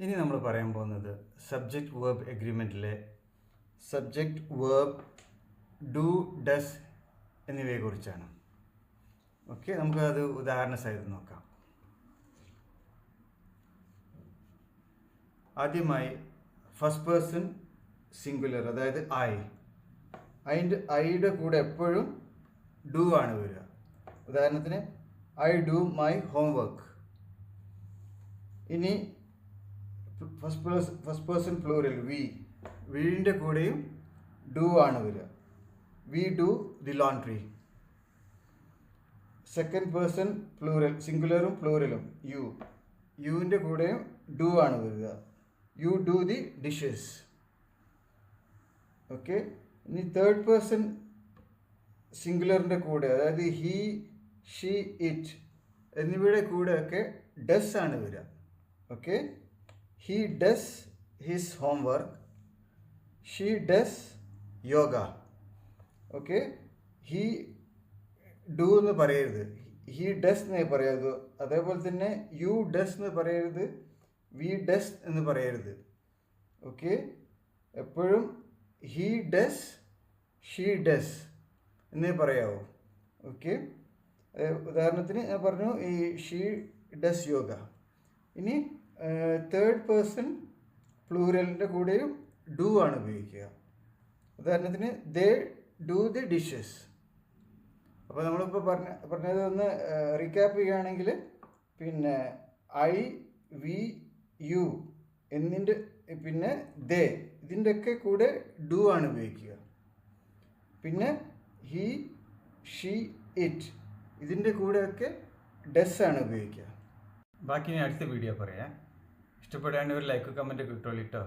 ഇനി നമ്മൾ പറയാൻ പോകുന്നത് സബ്ജക്റ്റ് വേർബ് എഗ്രിമെൻറ്റിലെ സബ്ജക്റ്റ് വേർബ് ഡു ഡസ് എന്നിവയെക്കുറിച്ചാണ്. ഓക്കെ, നമുക്കത് ഉദാഹരണ സഹിതം നോക്കാം. ആദ്യമായി ഫസ്റ്റ് പേഴ്സൺ സിംഗുലർ, അതായത് ഐയുടെ കൂടെ എപ്പോഴും ഡു ആണ് വരിക. ഉദാഹരണത്തിന് ഐ ഡു മൈ ഹോംവർക്ക്. ഇനി ഫസ്റ്റ് പേഴ്സൺ പ്ലൂറൽ വീടിൻ്റെ കൂടെയും ഡു ആണ് വരിക. We do the laundry. Second person plural സിംഗുലറും പ്ലൂറലും യുവിൻ്റെ കൂടെയും ഡു ആണ് വരിക. You do the dishes. Okay, ഇനി തേർഡ് പേഴ്സൺ സിംഗുലറിൻ്റെ കൂടെ, അതായത് ഹി, ഷീ, ഇറ്റ് എന്നിവയുടെ കൂടെയൊക്കെ ഡസ് ആണ് വരിക. Okay, he does his homework, she does yoga. Okay, he do എന്ന് പറയരുത്, ഹി ഡസ് എന്നേ പറയരുത്. അതേപോലെ തന്നെ യു ഡസ് എന്ന് പറയരുത്, വി ഡസ് എന്ന് പറയരുത്. ഓക്കെ, എപ്പോഴും ഹി ഡസ്, ഷീ ഡസ് എന്നേ പറയാവൂ. ഓക്കെ, ഉദാഹരണത്തിന് ഞാൻ പറഞ്ഞു ഈ ഷീ ഡസ് യോഗ. ഇനി തേർഡ് പേഴ്സൺ പ്ലൂറലിൻ്റെ കൂടെയും ഡു ആണ് ഉപയോഗിക്കുക. ഉദാഹരണത്തിന് ദേ ഡു ദി ഡിഷസ്. അപ്പോൾ നമ്മളിപ്പോൾ പറഞ്ഞത് ഒന്ന് റീക്യാപ്പ് ചെയ്യുകയാണെങ്കിൽ, പിന്നെ ഐ, വി, യു എന്നിൻ്റെ പിന്നെ ദേ ഇതിൻ്റെയൊക്കെ കൂടെ ഡു ആണ് ഉപയോഗിക്കുക. പിന്നെ ഹി, ഷീ, ഇറ്റ് ഇതിൻ്റെ കൂടെയൊക്കെ ഡസ് ആണ് ഉപയോഗിക്കുക. ബാക്കി ഞാൻ അടുത്ത വീഡിയോ പറയാം. ഇഷ്ടപ്പെടുകയാണെങ്കിൽ ഒരു ലൈക്ക് കമൻറ്റ് കിട്ടുമല്ലോ കേട്ടോ.